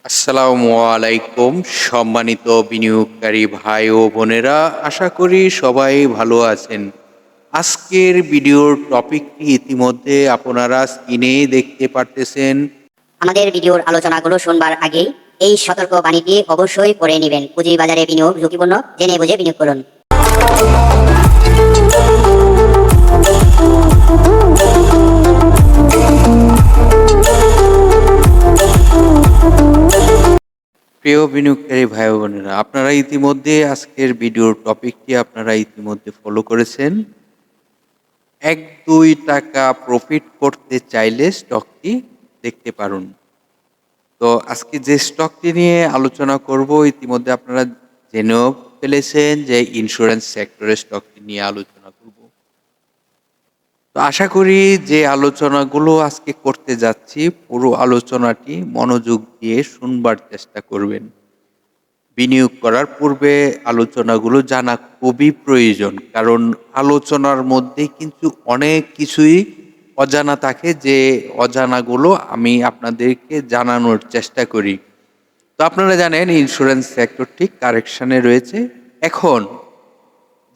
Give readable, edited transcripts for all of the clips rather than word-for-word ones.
আসসালামু আলাইকুম সম্মানিত বিনিয়োগকারী ভাই ও বোনেরা, আশা করি সবাই ভালো আছেন। আজকের ভিডিওর টপিকটি ইতিমধ্যে আপনারা স্ক্রিনে দেখতে পারতেছেন। আমাদের ভিডিওর আলোচনাগুলো শুনবার আগেই এই সতর্ক বাণীটি অবশ্যই পড়ে নেবেন। পুঁজিবাজারে বিনিয়োগ ঝুঁকিপূর্ণ, জেনে বুঝে বিনিয়োগ করুন। প্রিয় বিনিয়োগকারী ভাই ও বোনেরা, আপনারা ইতিমধ্যে আজকের ভিডিওর টপিকটি ইতিমধ্যে ফলো করেছেন। 1-2 টাকা প্রফিট করতে চাইলে স্টকটি দেখতে পারুন। তো আজকে যে স্টকটি নিয়ে আলোচনা করব, ইতিমধ্যে আপনারা জেনেও ফেলেছেন যে ইন্স্যুরেন্স সেক্টরের স্টকটি নিয়ে আলোচনা করব। তো আশা করি যে আলোচনাগুলো আজকে করতে যাচ্ছি, পুরো আলোচনাটি মনোযোগ দিয়ে শুনবার চেষ্টা করবেন। বিনিয়োগ করার পূর্বে আলোচনাগুলো জানা খুবই প্রয়োজন, কারণ আলোচনার মধ্যে কিন্তু অনেক কিছুই অজানা থাকে, যে অজানাগুলো আমি আপনাদেরকে জানানোর চেষ্টা করি। তো আপনারা জানেন ইন্স্যুরেন্স সেক্টরটি কারেকশনে রয়েছে। এখন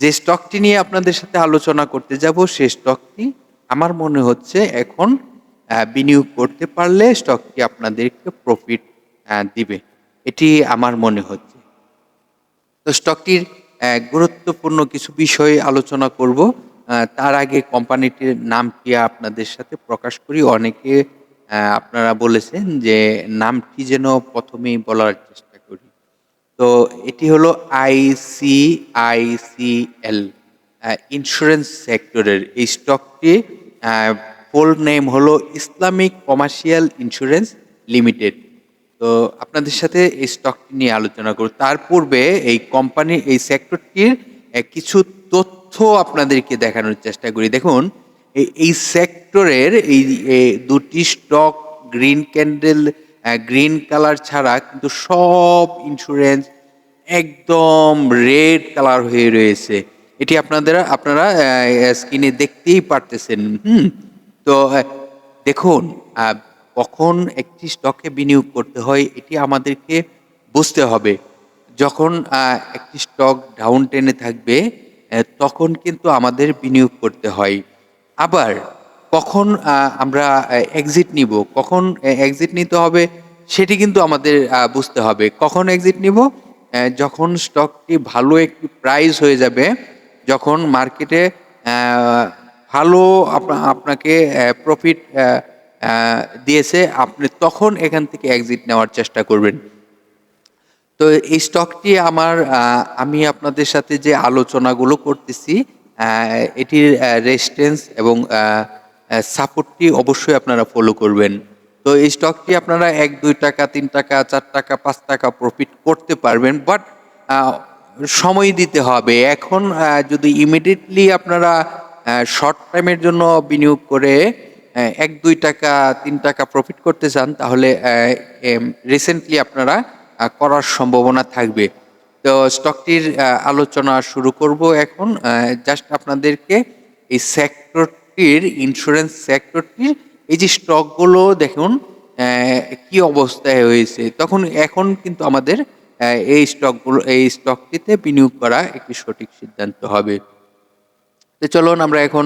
যে স্টকটি নিয়ে আপনাদের সাথে আলোচনা করতে যাব, সেই স্টকটি আমার মনে হচ্ছে এখন বিনিয়োগ করতে পারলে স্টকটি আপনাদেরকে প্রফিট দিবে, এটি আমার মনে হচ্ছে। তো স্টকটির গুরুত্বপূর্ণ কিছু বিষয় আলোচনা করব। তার আগে কোম্পানিটির নামটি আপনাদের সাথে প্রকাশ করি। অনেকে আপনারা বলেছেন যে নামটি যেন প্রথমেই বলার চেষ্টা করি। তো এটি হলো ICICL ইন্স্যুরেন্স সেক্টরের এই স্টকটি ফুল নেম হলো ইসলামিক কমার্শিয়াল ইন্স্যুরেন্স লিমিটেড। তো আপনাদের সাথে এই স্টকটি নিয়ে আলোচনা করব। তার পূর্বে এই কোম্পানির এই সেক্টরটির কিছু তথ্য আপনাদেরকে দেখানোর চেষ্টা করি। দেখুন, এই সেক্টরের এই দুটি stock green candle, green colour ছাড়া কিন্তু সব ইন্স্যুরেন্স একদম রেড কালার হয়ে রয়েছে। এটি আপনারা স্ক্রিনে দেখতেই পারতেছেন। তো দেখুন, কখন একটি স্টকে বিনিয়োগ করতে হয় এটি আমাদেরকে বুঝতে হবে। যখন একটি স্টক ডাউন টেনে থাকবে, তখন কিন্তু আমাদের বিনিয়োগ করতে হয়। আবার কখন আমরা এক্সিট নিব, কখন এক্সিট নিতে হবে সেটি কিন্তু আমাদের বুঝতে হবে। কখন এক্সিট নিব? যখন স্টকটি ভালো একটি প্রাইস হয়ে যাবে, যখন মার্কেটে ভালো আপনাকে প্রফিট দিয়েছে, আপনি তখন এখান থেকে এক্সিট নেওয়ার চেষ্টা করবেন। তো এই স্টকটি আমি আপনাদের সাথে যে আলোচনাগুলো করতেছি, এটির রেজিস্ট্যান্স এবং সাপোর্টটি অবশ্যই আপনারা ফলো করবেন। তো এই স্টকটি আপনারা 1-2 টাকা, 3 টাকা, 4 টাকা, 5 টাকা প্রফিট করতে পারবেন, বাট সময় দিতে হবে। এখন যদি ইমিডিয়েটলি আপনারা শর্ট টাইমের জন্য বিনিয়োগ করে 1-2 টাকা, 3 টাকা প্রফিট করতে চান, তাহলে রিসেন্টলি আপনারা করার সম্ভাবনা থাকবে। তো স্টকটির আলোচনা শুরু করব এখন। জাস্ট আপনাদেরকে এই সেক্টরটির, ইন্স্যুরেন্স সেক্টরটির এই যে স্টকগুলো দেখুন কি অবস্থায় হয়েছে, এখন কিন্তু আমাদের এই স্টকটিতে বিনিয়োগ করা একটি সঠিক সিদ্ধান্ত হবে। তো চলুন আমরা এখন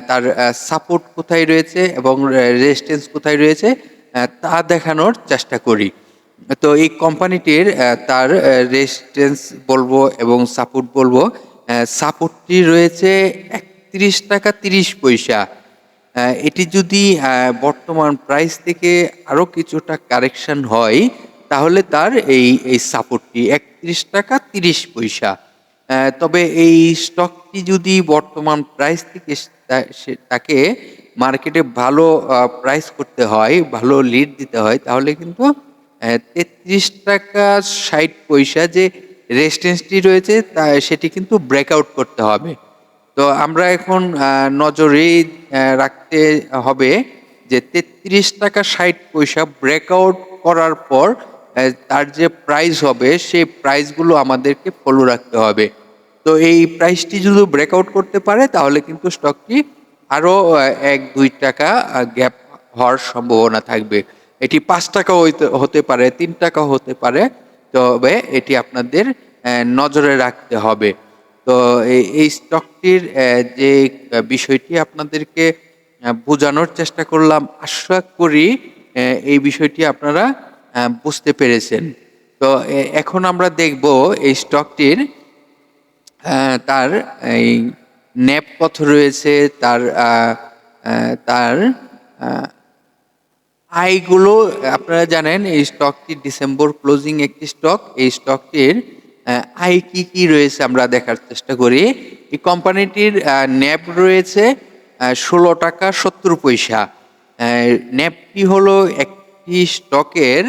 তার সাপোর্ট কোথায় রয়েছে এবং রেজিস্ট্যান্স কোথায় রয়েছে তা দেখানোর চেষ্টা করি। তো এই কোম্পানিটির তার রেজিস্ট্যান্স বলবো এবং সাপোর্ট বলবো। সাপোর্টটি রয়েছে 31 টাকা 30 পয়সা। এটি যদি বর্তমান প্রাইস থেকে আরও কিছুটা কারেকশন হয়, তাহলে তার এই সাপোর্টটি 31 টাকা 30 পয়সা। তবে এই স্টকটি যদি বর্তমান প্রাইস থেকে তাকে মার্কেটে ভালো প্রাইস করতে হয়, ভালো লিড দিতে হয়, তাহলে কিন্তু 33 টাকা 60 পয়সা যে রেজিস্ট্যান্সটি রয়েছে সেটি কিন্তু ব্রেকআউট করতে হবে। তো আমরা এখন নজরে রাখতে হবে যে 33 টাকা 60 পয়সা ব্রেকআউট করার পর তার যে প্রাইস হবে, সেই প্রাইসগুলো আমাদেরকে ফলো রাখতে হবে। তো এই প্রাইসটি যদি ব্রেকআউট করতে পারে, তাহলে কিন্তু স্টকটি আরও 1-2 টাকা গ্যাপ হওয়ার সম্ভাবনা থাকবে। এটি ৫ টাকা হতে পারে, ৩ টাকা হতে পারে, তবে এটি আপনাদের নজরে রাখতে হবে। তো এই স্টকটির যে বিষয়টি আপনাদেরকে বোঝানোর চেষ্টা করলাম, আশা করি এই বিষয়টি আপনারা বুঝতে পেরেছেন। তো এখন আমরা দেখব এই স্টকটির তার এই ন্যাপ কত রয়েছে, তার আয়গুলো। আপনারা জানেন এই স্টকটি ডিসেম্বর ক্লোজিং একটি স্টক। এই স্টকটির আয় কি কি রয়েছে আমরা দেখার চেষ্টা করি। এই কোম্পানিটির ন্যাব রয়েছে 16 টাকা 70 পয়সা। ন্যাবটি হলো একটি স্টকের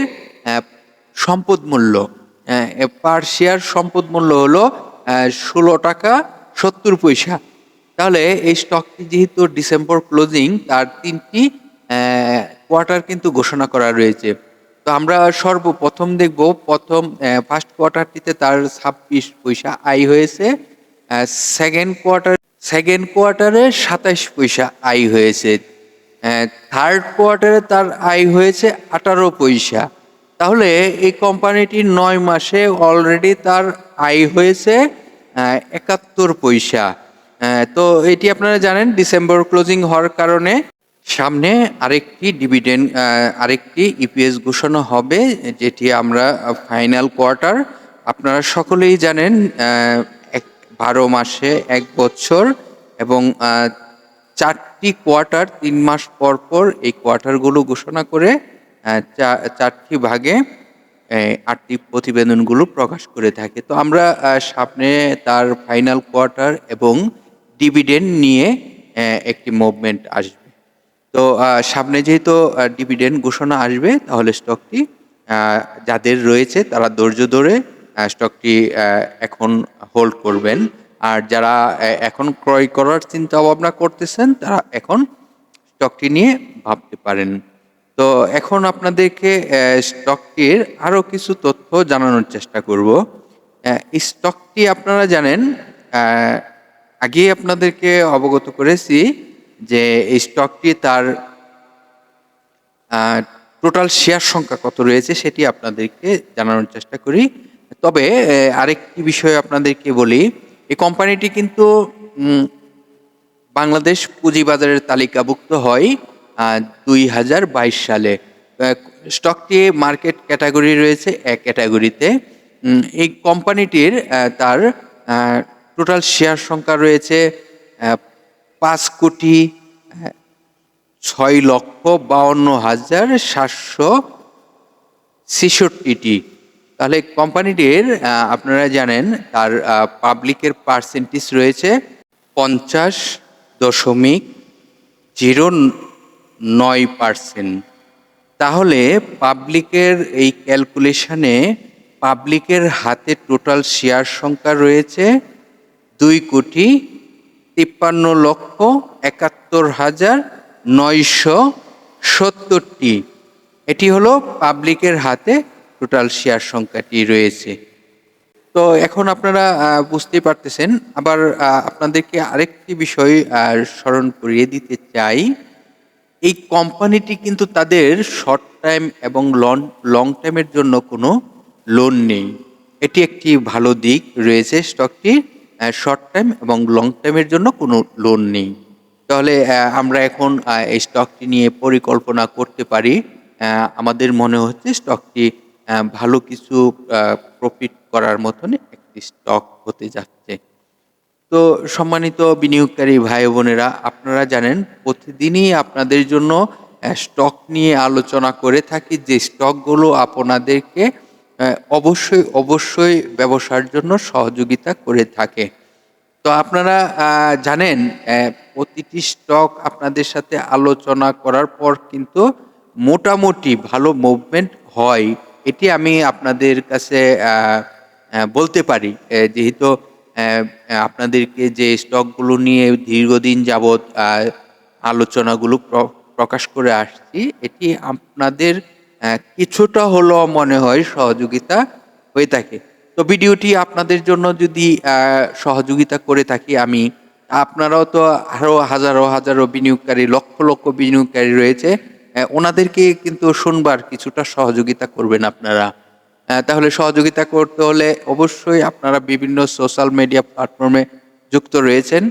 সম্পদ মূল্য, পার শেয়ার সম্পদ মূল্য হলো 16 টাকা 70 পয়সা। তাহলে এই স্টকটি যেহেতু ডিসেম্বর ক্লোজিং, তার 3টি কোয়ার্টার কিন্তু ঘোষণা করা রয়েছে। তো আমরা সর্বপ্রথম দেখব প্রথম ফার্স্ট কোয়ার্টারটিতে তার 26 পয়সা আয় হয়েছে, সেকেন্ড কোয়ার্টারে 27 পয়সা আয় হয়েছে, থার্ড কোয়ার্টারে তার আয় হয়েছে 18 পয়সা। তাহলে এই কোম্পানিটির 9 মাসে অলরেডি তার আয় হয়েছে 71 পয়সা। তো এটি আপনারা জানেন ডিসেম্বর ক্লোজিং হওয়ার কারণে সামনে আরেকটি ইপিএস ঘোষণা হবে, যেটি আমরা ফাইনাল কোয়ার্টার। আপনারা সকলেই জানেন 12 মাসে 1 বছর এবং 4টি কোয়ার্টার 3 মাস পর পর এই কোয়ার্টারগুলো ঘোষণা করে 4টি ভাগে 8টি প্রতিবেদনগুলো প্রকাশ করে থাকে। তো আমরা সামনে তার ফাইনাল কোয়ার্টার এবং ডিভিডেন্ড নিয়ে একটি মুভমেন্ট আসবে। তো সামনে যেহেতু ডিভিডেন্ড ঘোষণা আসবে, তাহলে স্টকটি যাদের রয়েছে তারা ধৈর্য ধরে স্টকটি এখন হোল্ড করবেন। আর যারা এখন ক্রয় করার চিন্তা ভাবনা করতেছেন, তারা এখন স্টকটি নিয়ে ভাবতে পারেন। তো এখন আপনাদেরকে স্টকটির আরও কিছু তথ্য জানানোর চেষ্টা করব। এই স্টকটি আপনারা জানেন, আগেই আপনাদেরকে অবগত করেছি যে এই স্টকটি তার টোটাল শেয়ার সংখ্যা কত রয়েছে সেটি আপনাদেরকে জানানোর চেষ্টা করি। তবে আরেকটি বিষয় আপনাদেরকে বলি, এই কোম্পানিটি কিন্তু বাংলাদেশ পুঁজিবাজারের তালিকাভুক্ত হয় 2022 সালে। স্টকটি মার্কেট ক্যাটাগরি রয়েছে এক ক্যাটাগরিতে। এই কোম্পানিটির তার টোটাল শেয়ার সংখ্যা রয়েছে 5,06,52,766টি। তাহলে কোম্পানিটির আপনারা জানেন তার পাবলিকের পার্সেন্টেজ রয়েছে 50.09%। তাহলে পাবলিকের এই ক্যালকুলেশনে পাবলিকের হাতে টোটাল শেয়ার সংখ্যা রয়েছে 2,53,71,970টি। এটি হলো পাবলিকের হাতে টোটাল শেয়ার সংখ্যাটি রয়েছে। তো এখন আপনারা বুঝতেই পারতেছেন। আবার আপনাদেরকে আরেকটি বিষয় স্মরণ করিয়ে দিতে চাই, এই কোম্পানিটি কিন্তু তাদের শর্ট টাইম এবং লং টাইমের জন্য কোনো লোন নেই। এটি একটি ভালো দিক রয়েছে স্টকটির, শর্ট টাইম এবং লং টাইমের জন্য কোনো লোন নেই। তাহলে আমরা এখন এই স্টকটি নিয়ে পরিকল্পনা করতে পারি। আমাদের মনে হচ্ছে স্টকটি ভালো কিছু প্রফিট করার মতন একটি স্টক হতে যাচ্ছে। তো সম্মানিত বিনিয়োগকারী ভাই বোনেরা, আপনারা জানেন প্রতিদিনই আপনাদের জন্য স্টক নিয়ে আলোচনা করে থাকি, যে স্টকগুলো আপনাদেরকে অবশ্যই ব্যবসার জন্য সহযোগিতা করে থাকে। তো আপনারা জানেন প্রতিটি স্টক আপনাদের সাথে আলোচনা করার পর কিন্তু মোটামুটি ভালো মুভমেন্ট হয়, এটি আমি আপনাদের কাছে বলতে পারি। যেহেতু আপনাদেরকে যে স্টকগুলো নিয়ে দীর্ঘদিন যাবৎ আলোচনাগুলো প্রকাশ করে আসছি, এটি আপনাদের কিছুটা হলেও মনে হয় সহযোগিতা হয়ে থাকে। তো ভিডিওটি আপনাদের জন্য যদি সহযোগিতা করে থাকি আমি, আপনারাও তো আরও হাজারো হাজারো বিনিয়োগকারী, লক্ষ লক্ষ বিনিয়োগকারী রয়েছে, ওনাদেরকে কিন্তু শুনবার কিছুটা সহযোগিতা করবেন আপনারা। তাহলে সহযোগিতা করতে হলে অবশ্যই আপনারা বিভিন্ন সোশ্যাল মিডিয়া প্ল্যাটফর্মে যুক্ত রয়েছেন।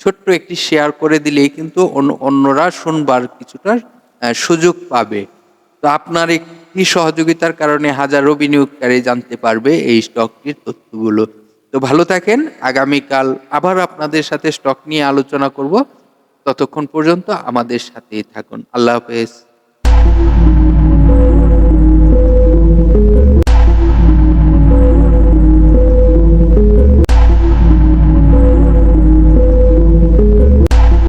ছোট্ট একটি শেয়ার করে দিলেই কিন্তু অন্যরা শুনবার কিছুটা সুযোগ পাবে। তো আপনার একটি সহযোগিতার কারণে হাজারো বিনিয়োগকারী জানতে পারবে এই স্টকটির তথ্যগুলো। তো ভালো থাকেন। আগামীকাল আবার আপনাদের সাথে স্টক নিয়ে আলোচনা করব। ততক্ষণ পর্যন্ত আমাদের সাথেই থাকুন। আল্লাহ হাফেজ।